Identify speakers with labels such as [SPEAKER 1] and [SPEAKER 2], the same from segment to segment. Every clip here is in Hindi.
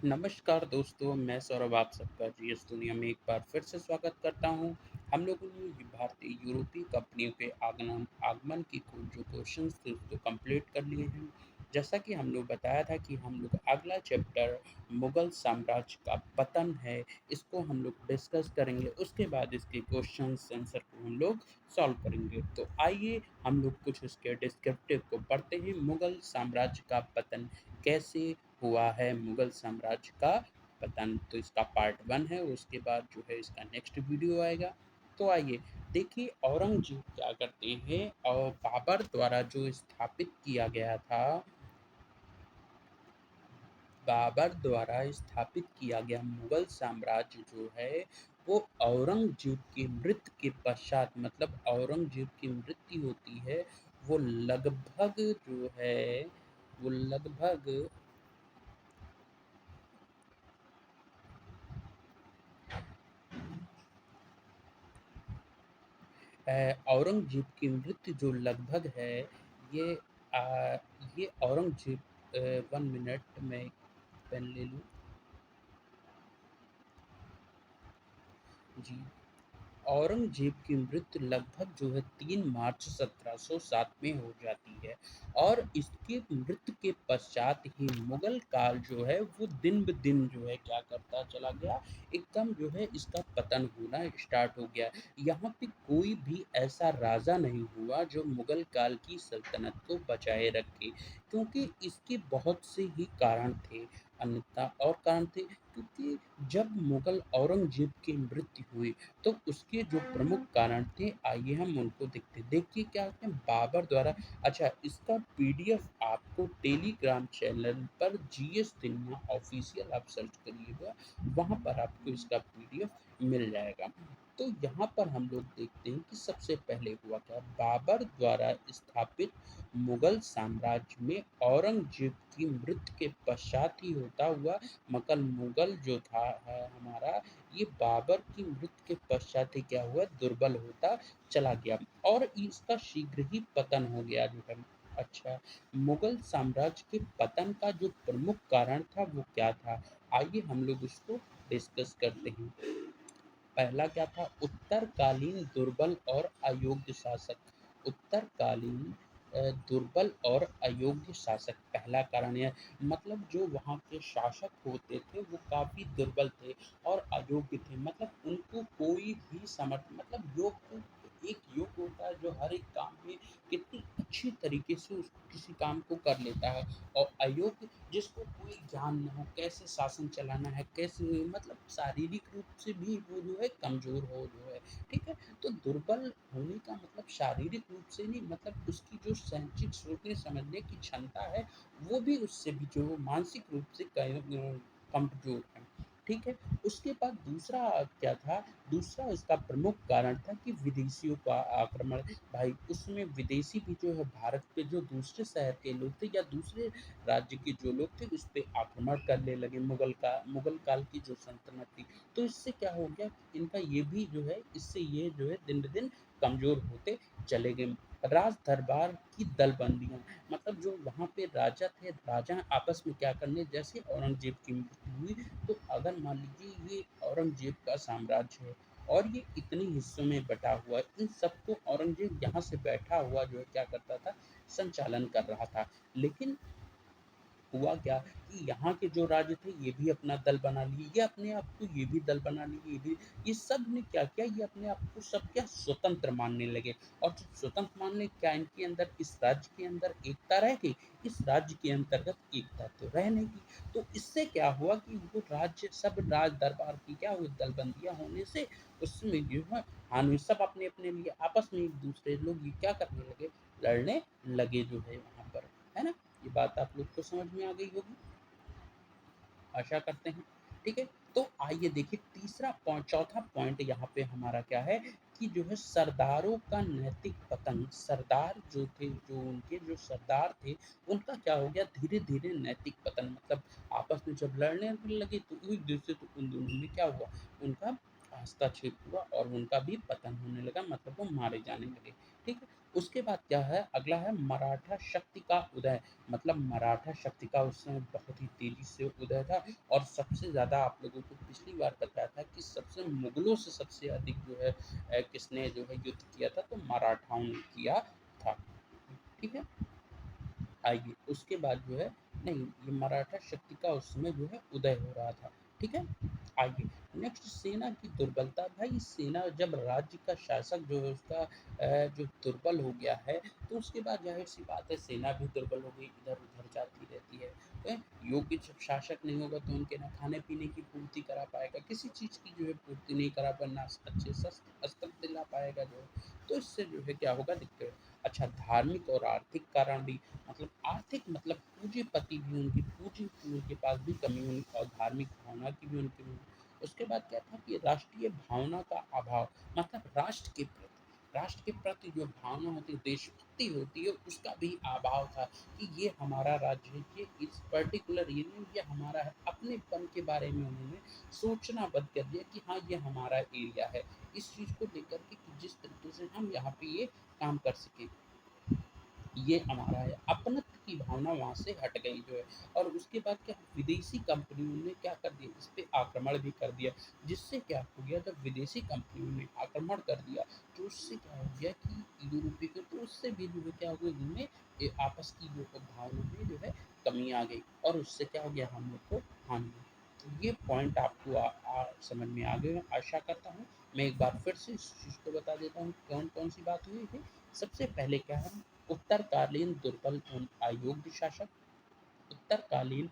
[SPEAKER 1] नमस्कार दोस्तों, मैं सौरभ आप सबका जीएस दुनिया में एक बार फिर से स्वागत करता हूँ। हम लोगों ने ये भारतीय यूरोपीय कंपनियों के आगमन आगमन की जो क्वेश्चंस थे उसको कंप्लीट कर लिए हैं। जैसा कि हम लोग बताया था कि हम लोग अगला चैप्टर मुगल साम्राज्य का पतन है, इसको हम लोग डिस्कस करेंगे। उसके बाद इसके क्वेश्चंस आंसर को हम लोग सॉल्व करेंगे। तो आइए हम लोग कुछ इसके डिस्क्रिप्टिव को पढ़ते हैं। मुगल साम्राज्य का पतन कैसे हुआ है, मुगल साम्राज्य का पतन। तो इसका पार्ट 1 है, उसके बाद जो है इसका नेक्स्ट वीडियो आएगा। तो आइए देखिए औरंगजेब क्या करते हैं और बाबर द्वारा जो स्थापित किया गया था, बाबर द्वारा स्थापित किया गया मुगल साम्राज्य जो है वो औरंगजेब की मृत्यु के पश्चात, मतलब औरंगजेब की मृत्यु होती है वो लगभग जो है वो लगभग औरंगजेब की मृत्यु जो लगभग है ये अ, ये औरंगजेब 1 मिनट में पेन ले लूँ। जी, औरंगजेब की मृत्यु लगभग जो है 3 मार्च 1707 में हो जाती है और इसकी मृत्यु के पश्चात ही मुगल काल जो है वो दिन ब दिन जो है क्या करता चला गया, एकदम जो है इसका पतन होना स्टार्ट हो गया। यहाँ पे कोई भी ऐसा राजा नहीं हुआ जो मुगल काल की सल्तनत को बचाए रखे, क्योंकि इसके बहुत से ही कारण थे, अन्यथा और कारण थे। क्योंकि जब मुगल औरंगजेब की मृत्यु हुई तो उसके जो प्रमुख कारण थे, आइए हम उनको देखते हैं। देखिए क्या होते हैं बाबर द्वारा। अच्छा, इसका पीडीएफ आपको टेलीग्राम चैनल पर जीएस दुनिया ऑफिशियल आप सर्च करिएगा, वहाँ पर आपको इसका पीडीएफ मिल जाएगा। तो यहाँ पर हम लोग देखते हैं कि सबसे पहले हुआ क्या, बाबर द्वारा स्थापित मुगल साम्राज्य में औरंगजेब की मृत्यु के पश्चात ही होता हुआ मकल मुगल जो था है हमारा, ये बाबर की मृत्यु के पश्चात ही क्या हुआ, दुर्बल होता चला गया और इसका शीघ्र ही पतन हो गया जो है। अच्छा, मुगल साम्राज्य के पतन का जो प्रमुख कारण था वो क्या था, आइए हम लोग उसको डिस्कस करते हैं। पहला क्या था, उत्तरकालीन दुर्बल और अयोग्य शासक। उत्तरकालीन दुर्बल और अयोग्य शासक पहला कारण है। मतलब जो वहाँ के शासक होते थे वो काफ़ी दुर्बल थे और अयोग्य थे, मतलब उनको कोई भी समर्थ, मतलब योग एक योग होता है जो हर एक काम में कितनी अच्छी तरीके से उस किसी काम को कर लेता है, और अयोग्य जिसको कोई ज्ञान ना हो कैसे शासन चलाना है, कैसे मतलब शारीरिक रूप से भी वो जो है कमज़ोर हो जो है, ठीक है? तो दुर्बल होने का मतलब शारीरिक रूप से नहीं, मतलब उसकी जो संचित सोचने समझने की क्षमता है वो भी उससे भी जो मानसिक रूप से कमज़ोर है, ठीक है? उसके बाद दूसरा क्या था, दूसरा इसका प्रमुख कारण था कि विदेशियों का आक्रमण। भाई उसमें विदेशी भी जो है भारत पे जो दूसरे शहर के लोग थे या दूसरे राज्य के जो लोग थे उस पे आक्रमण करने लगे, मुगल काल की जो सल्तनत थी। तो इससे क्या हो गया, इनका ये भी जो है, इससे ये जो है दिन ब दिन कमज़ोर होते चले गए। राज दरबार की दलबंदियाँ, मतलब जो वहाँ पे राजा थे, राजा आपस में क्या करने, जैसे औरंगज़ेब की मृत्यु हुई तो अगर मान लीजिए ये औरंगज़ेब का साम्राज्य है और ये इतने हिस्सों में बँटा हुआ है, इन सबको औरंगज़ेब यहाँ से बैठा हुआ जो है क्या करता था, संचालन कर रहा था। लेकिन हुआ क्या कि यहाँ के जो राजा थे ये भी अपना दल बना लिए, ये अपने आप को ये भी दल बना लिए, ये भी, ये सब ने क्या किया, ये अपने आप को सब क्या स्वतंत्र मानने लगे। और जब स्वतंत्र मानने क्या, इनके अंदर इस राज्य के अंदर एकता रह गई, इस राज्य के अंतर्गत एकता तो रह नहीं गई। तो इससे क्या हुआ कि वो राज्य सब राज दरबार की क्या हुई, दलबंदियां होने से उसमें जो है हानि, सब अपने अपने लिए आपस में एक दूसरे लोग ये क्या करने लगे, लड़ने लगे जो है वहां पर, है ना? ये बात आप लोग को समझ में आ गई होगी, आशा करते हैं। ठीक है? तो आइए देखिए तीसरा पॉइंट, चौथा पॉइंट यहाँ पे हमारा क्या है कि जो है सरदारों का नैतिक पतन। सरदार जो थे, जो उनके जो सरदार थे, उनका क्या हो गया, धीरे-धीरे नैतिक पतन, मतलब आपस में जब लड़ने लगे तो एक दूसरे, तो उन दोनों में क्या हुआ, उनका हस्तक्षेप हुआ और उनका भी पतन होने लगा, मतलब वो मारे जाने लगे। ठीक है? उसके बाद क्या है, अगला है मराठा शक्ति का उदय। मतलब मराठा शक्ति का उस समय बहुत ही तेजी से उदय था, और सबसे ज़्यादा आप लोगों को पिछली बार बताया था कि सबसे मुगलों से सबसे अधिक जो है किसने जो है युद्ध किया था, तो मराठाओं ने किया था। ठीक है, आइए उसके बाद जो है, नहीं, ये मराठा शक्ति का उस समय जो है उदय हो रहा था। ठीक है, आइए नेक्स्ट, सेना की दुर्बलता। भाई सेना जब राज्य का शासक जो है उसका जो दुर्बल हो गया है, तो उसके बाद जाहिर सी बात है सेना भी दुर्बल हो गई, इधर उधर जाती रहती है। योग्य जब शासक नहीं होगा तो उनके ना खाने पीने की पूर्ति करा पाएगा, किसी चीज़ की जो है पूर्ति नहीं करा पाएगा, ना अच्छे अस्त्र दिला पाएगा जो है, तो इससे जो है क्या होगा, दिक्कत। अच्छा, धार्मिक और आर्थिक कारण भी, मतलब आर्थिक मतलब पूंजीपति भी उनकी पूंजी उनके पास भी कमी हुई, और धार्मिक भावना की भी उनकी हुई। उसके बाद क्या था कि राष्ट्रीय भावना का अभाव, मतलब राष्ट्र के प्रति जो भावना होती है, देशभक्ति होती है, उसका भी अभाव था कि ये हमारा राज्य है, ये इस पर्टिकुलर एरिया, ये हमारा है। अपनेपन के बारे में उन्होंने सोचना बंद कर दिया कि हाँ ये हमारा एरिया है, इस चीज़ को लेकर के कि जिस तरीके से हम यहाँ पे ये काम कर सकें, ये हमारा है, अपनत्व की भावना वहाँ से हट गई जो है। और उसके बाद क्या, विदेशी कंपनियों ने क्या कर दिया, इस पे आक्रमण भी कर दिया, जिससे क्या हो गया, जब विदेशी कंपनियों ने आक्रमण कर दिया, तो उससे क्या हो गया कि यूरोपीय को, तो उससे भी जो है क्या हो गया, इनमें आपस की जो भावना में जो है कमी आ गई, और उससे क्या हो गया, हम लोग को हानि हुई। तो ये पॉइंट आपको समझ में आ गए, आशा करता हूँ। मैं एक बार फिर से इस चीज़ को बता देता हूँ कौन कौन सी बात हुई थी। सबसे पहले क्या है, उत्तरकालीन दुर्बल एवं अयोग्य शासक, उत्तरकालीन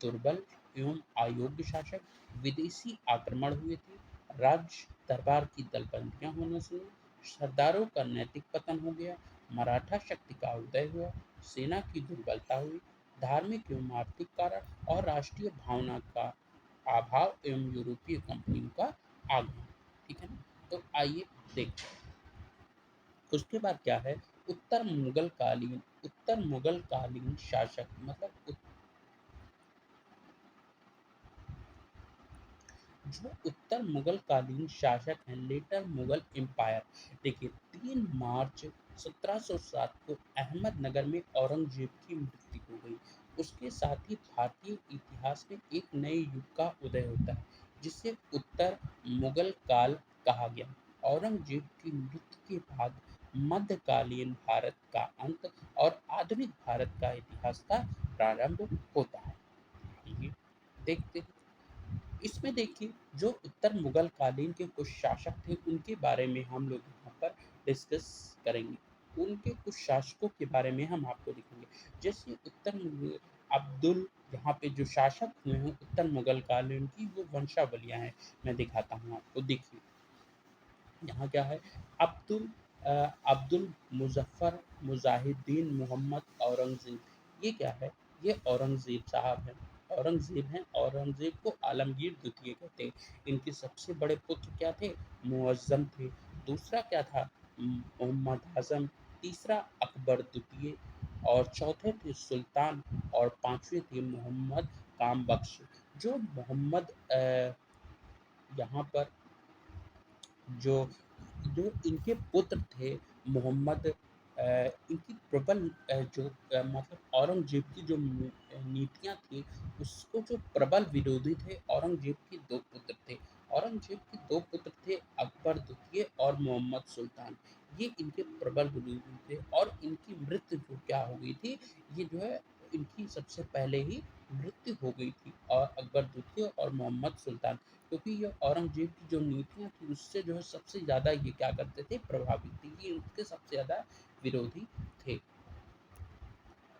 [SPEAKER 1] दुर्बल एवं अयोग्य शासक, विदेशी आक्रमण हुए थे, राज्य दरबार की दलबंदियां होने से सरदारों का नैतिक पतन हो गया, मराठा शक्ति का उदय हुआ, सेना की दुर्बलता हुई, धार्मिक एवं आर्थिक कारण और राष्ट्रीय भावना का अभाव एवं यूरोपीय कंपनियों का आगमन। ठीक है ना, तो आइए देखते हैं। उसके बाद क्या है, उत्तर मुगल कालीन शासक, मतलब जो उत्तर मुगल कालीन शासक हैं, लेटर मुगल एम्पायर। देखिए 3 मार्च 1707 को अहमदनगर में औरंगजेब की मृत्यु हो गई। उसके साथ ही भारतीय इतिहास में एक नए युग का उदय होता है, जिसे उत्तर मुगल काल कहा गया। औरंगजेब की मृत्यु के बाद मध्यकालीन भारत का अंत और आधुनिक भारत का इतिहास का प्रारंभ होता है। ये देखते हैं। इसमें देखिए, जो उत्तर मुगल कालीन के कुछ शासक थे, उनके बारे में हम लोग यहाँ पर डिस्कस करेंगे। उनके कुछ शासकों के बारे में हम आपको दिखेंगे। जैसे अब्दुल, यहाँ पे जो शासक हुए हैं उत्तर मुगल कालीन की, वो वंशावलियाँ हैं। मैं दिखाता हूँ आपको, देखिए यहाँ क्या है, अब्दुल अ, अब्दुल मुजफ्फर मुजाहिदीन मोहम्मद औरंगजेब। ये क्या है, ये औरंगजेब साहब हैं। औरंगजेब हैं, औरंगजेब को आलमगीर द्वितीय कहते हैं। इनके सबसे बड़े पुत्र क्या थे, मुअज्जम थे। दूसरा क्या था, मोहम्मद आजम। तीसरा अकबर द्वितीय, और चौथे थे सुल्तान, और पांचवे थे मोहम्मद काम बख्श। जो मोहम्मद यहाँ पर जो जो इनके पुत्र थे मोहम्मद, इनकी प्रबल मतलब औरंगजेब की जो नीतियाँ थी, उसको जो प्रबल विरोधी थे, औरंगजेब के 2 पुत्र थे। औरंगजेब के 2 पुत्र थे, अकबर द्वितीय और मोहम्मद सुल्तान। ये इनके प्रबल विरोधी थे, और इनकी मृत्यु जो क्या हो गई थी, ये जो है इनकी सबसे पहले ही मृत्यु हो गई थी, और अकबर द्वितीय और मोहम्मद सुल्तान, क्योंकि ये औरंगजेब की जो नीतियाँ थी, उससे जो है सबसे ज़्यादा ये क्या करते थे, प्रभावित थे, ये उनके सबसे ज़्यादा विरोधी थे।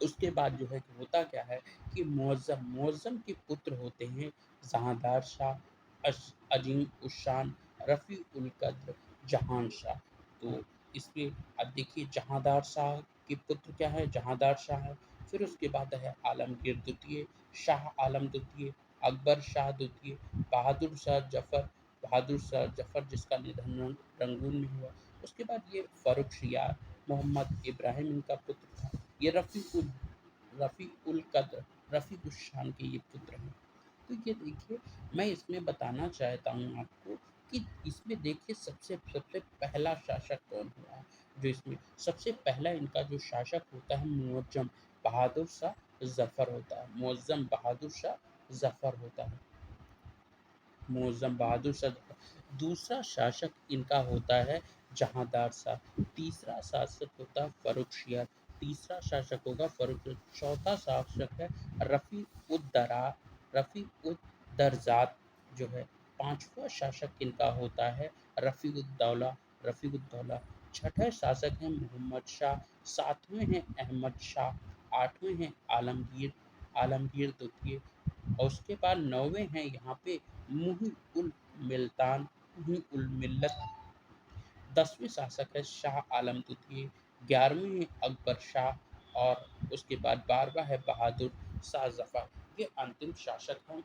[SPEAKER 1] उसके बाद जो है कि होता क्या है कि मुअज्जम के पुत्र होते हैं जहांदार शाह, अजीम उशान, रफ़ी उल कद्र, जहान शाह। तो इसमें अब देखिए, जहांदार शाह के पुत्र क्या है, जहांदार शाह है। फिर उसके बाद है आलमगीर द्वितीय, शाह आलम द्वितीय, अकबर शाह द्वितीय, बहादुर शाह जफर जिसका निधन रंगून में हुआ। उसके बाद ये फर्रुखशियार, मोहम्मद इब्राहिम इनका पुत्र था। ये रफ़ी उल कद्र, रफ़ी उश शान के ये पुत्र हैं। तो ये देखिए, मैं इसमें बताना चाहता हूँ आपको कि इसमें देखिए सबसे सबसे पहला शासक कौन हुआ, जो इसमें सबसे पहला इनका जो शासक होता है मुअज्जम बहादुर शाह ज़फ़र होता है, मुअज़्ज़म बहादुर शाह ज़फ़र होता है, मुअज़्ज़म बहादुर शाह ज़फ़र। दूसरा शासक इनका होता है जहांदार शाह, तीसरा शासक होता है फ़र्रुखशियार, तीसरा शासक होगा फ़र्रुख, चौथा शासक है रफ़ी उद दरा रफ़ी उद दरज़ात जो है, पाँचवाँ शासक इनका होता है रफ़ीउद्दौला रफ़ीउद्दौला, छठे शासक हैं मोहम्मद शाह, सातवें हैं अहमद शाह, आठवें हैं आलमगीर आलमगीर द्वितीय, और उसके बाद नौवें हैं यहाँ पे मुही उल मिल्तान मुही उल मिल्लत, 10वें शासक है शाह आलम द्वितीय, 11वें हैं अकबर शाह, और उसके बाद 12वां है बहादुर शाह ज़फ़र। ये अंतिम शासक हैं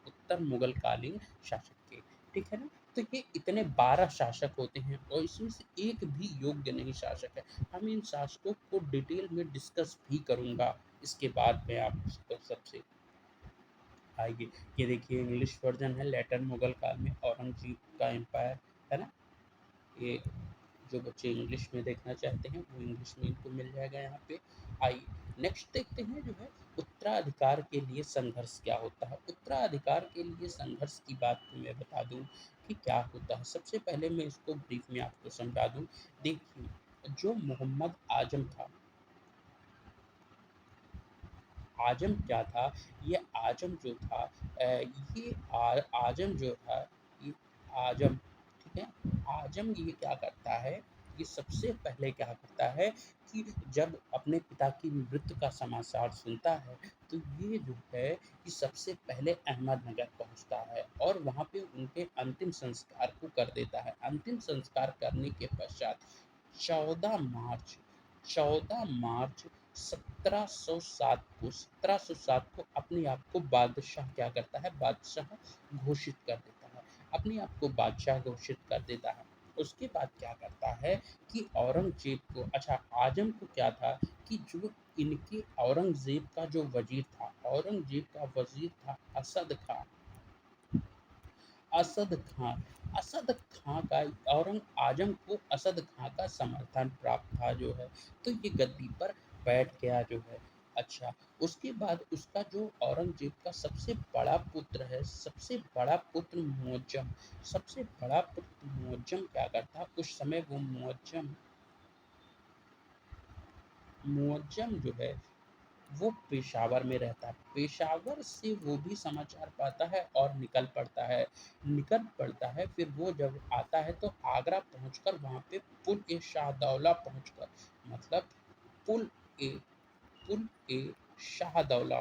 [SPEAKER 1] उत्तर मुगल कालीन शासक के, ठीक है ना? तो ये इतने 12 शासक होते हैं और इसमें से एक भी योग्य नहीं शासक है। हम इन शासकों को डिटेल में डिस्कस भी करूँगा, इसके बाद मैं आपको सबसे आइए, ये देखिए इंग्लिश वर्ज़न है, लेटर मुगल काल में औरंगज़ेब का एम्पायर, है ना? ये जो बच्चे इंग्लिश में देखना चाहते हैं वो इंग्लिश में इनको मिल जाएगा यहाँ पे। आइए नेक्स्ट देखते हैं जो है उत्तराधिकार के लिए संघर्ष क्या होता है। उत्तराधिकार के लिए संघर्ष की बात तो मैं बता दूँ कि क्या होता है। सबसे पहले मैं इसको ब्रीफ में आपको समझा दूँ। देखिए जो मोहम्मद आजम था, आजम क्या था, ये आजम जो था ये आजम जो था, ये आजम, ठीक है, आजम ये क्या करता है, ये सबसे पहले क्या करता है कि जब अपने पिता की मृत्यु का समाचार सुनता है तो ये जो है कि सबसे पहले अहमदनगर पहुंचता है और वहां पे उनके अंतिम संस्कार को कर देता है। अंतिम संस्कार करने के पश्चात 14 मार्च 14 मार्च 1707 को अपने आप को बादशाह क्या करता है, बादशाह घोषित कर देता है, अपने आप को बादशाह घोषित कर देता है। उसके बाद क्या करता है कि औरंगजेब को, अच्छा आजम को क्या था कि जो इनके औरंगजेब का जो वजीर था, औरंगजेब का वजीर था असद खां, असद खां, असद खां का, औरंग आजम को असद खां का समर्थन प्राप्त था जो है, तो ये गद्दी पर बैठ गया जो है। अच्छा, उसके बाद उसका जो औरंगजेब का सबसे बड़ा पुत्र है, सबसे बड़ा पुत्र मुअज्जम, सबसे बड़ा पुत्र मुअज्जम क्या करता, उस समय वो मुअज्जम मुअज्जम जो है वो पेशावर में रहता है। पेशावर से वो भी समाचार पाता है और निकल पड़ता है। फिर वो जब आता है तो आगरा पहुंचकर वहाँ पे पुल ए शाहदौला पहुंचकर, मतलब पुल ए पुल ए शाहदौला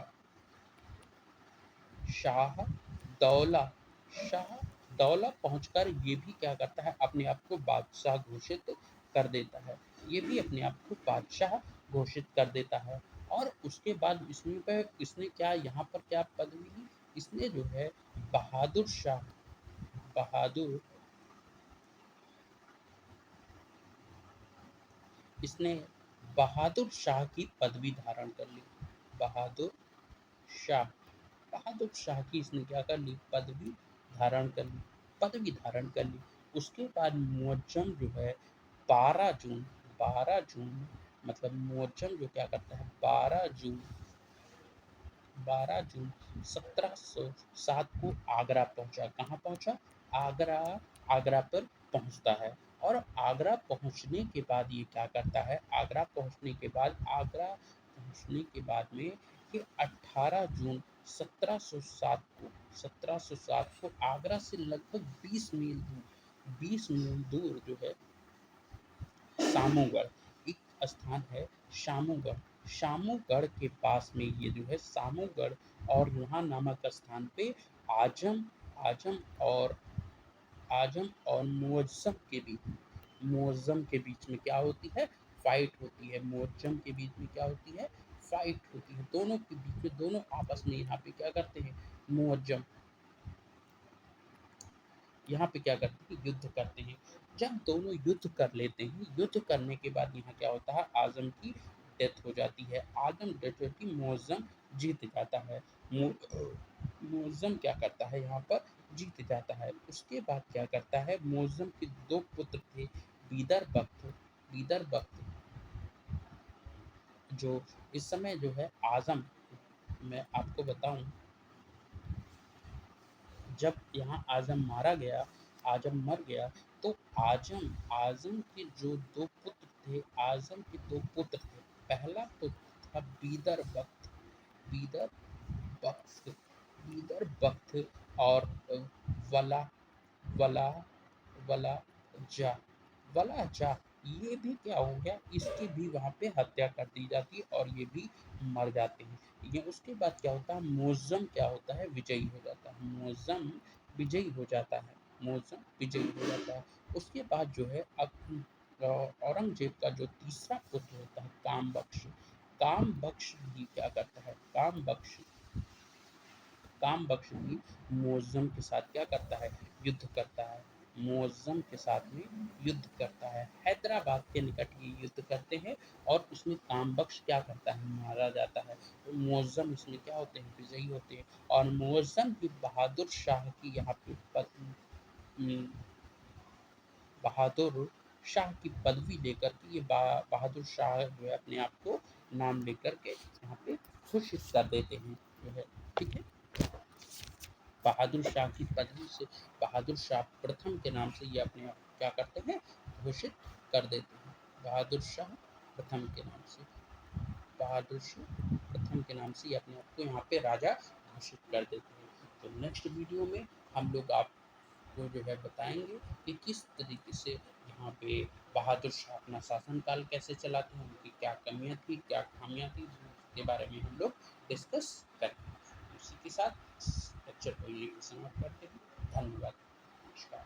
[SPEAKER 1] शाहदौला शाहदौला पहुंचकर ये भी क्या करता है, अपने आप को बादशाह घोषित कर देता है। ये भी अपने आप को बादशाह घोषित कर देता है। और उसके बाद इसने क्या यहाँ पर क्या पदवी ली, इसने जो है बहादुर शाह बहादुर इसने बहादुर शाह की पदवी धारण कर ली। बहादुर शाह बहादुर शाह की इसने क्या कर ली, धारण कर ली पदवी धारण कर ली। उसके बाद मुअज्जम जो है 12 जून मतलब मुअज्जम जो क्या करता है 12 जून 1707 को आगरा पहुंचा। कहाँ पहुंचा, आगरा, आगरा पर पहुंचता है। और आगरा पहुंचने के बाद ये क्या करता है, आगरा पहुंचने के बाद में ये 18 जून 1707 को आगरा से लगभग 20 मील दूर जो है सामूगढ़ एक स्थान है, शामूगढ़, शामूगढ़ के पास में ये जो है सामूगढ़ और लोहा नामक स्थान पे आजम आजम और आजम और मुअज्जम के बीच में क्या होती है, फाइट होती है। मुअज्जम के बीच में क्या होती है, फाइट होती है। दोनों के बीच में, दोनों आपस में यहाँ पे क्या करते हैं, मुअज्जम यहाँ पे क्या करते हैं, युद्ध करते हैं। जब दोनों युद्ध कर लेते हैं, युद्ध करने के बाद यहाँ क्या होता है, आजम की डेथ हो जाती है। आजम डेथ होती, मुअज्जम जीत जाता है। मुअज्जम क्या करता है यहाँ पर, जीत जाता है। उसके बाद क्या करता है, मुअज़्ज़म के 2 पुत्र थे, बीदर बख्त बीदर बख्त जो इस समय जो है आज़म, मैं आपको बताऊँ, जब यहाँ आज़म मारा गया, आज़म मर गया, तो आज़म के जो 2 पुत्र थे, आज़म के 2 पुत्र थे। पहला पुत्र था बीदर बख्त बीदर बख्त और वला वला वला जा वला जा ये भी क्या हो गया, इसकी भी वहाँ पे हत्या कर दी जाती है और ये भी मर जाते हैं। ये उसके बाद क्या होता है, मुअज़्ज़म क्या होता है, विजयी हो जाता है। मुअज़्ज़म विजयी हो जाता है मुअज़्ज़म विजयी हो जाता है। उसके बाद जो है अब औरंगज़ेब का जो तीसरा पुत्र होता है काम बख्श भी क्या करता है, काम बख्श भी मुअज़्ज़म के साथ क्या करता है, युद्ध करता है। मुअज़्ज़म के साथ में युद्ध करता है। हैदराबाद के निकट ये युद्ध करते हैं और उसमें काम बख्श क्या करता है, मारा जाता है। तो मुअज़्ज़म इसमें क्या होते हैं, विजयी होते हैं और मुअज़्ज़म ही बहादुर शाह की यहाँ पे बहादुर शाह की पदवी लेकर के ये बहादुर शाह जो है अपने आप को नाम लेकर के यहाँ पे घोषित कर देते हैं जो है। ठीक है, बहादुर शाह की पदवी से बहादुर शाह प्रथम के नाम से ये अपने आप क्या करते हैं, घोषित कर देते हैं। बहादुर शाह प्रथम के नाम से बहादुर शाह प्रथम के नाम से ये अपने आप को यहाँ पे राजा घोषित कर देते हैं। तो नेक्स्ट वीडियो में हम लोग आपको जो है बताएंगे कि किस तरीके से यहाँ पे बहादुर शाह अपना शासनकाल कैसे चलाते हैं, उनकी क्या कमियाँ थी, क्या खामियाँ थी, उसके बारे में हम लोग डिस्कस करेंगे। उसी के साथ लेक्चर को यहीं पे समाप्त करते हैं। धन्यवाद। नमस्कार।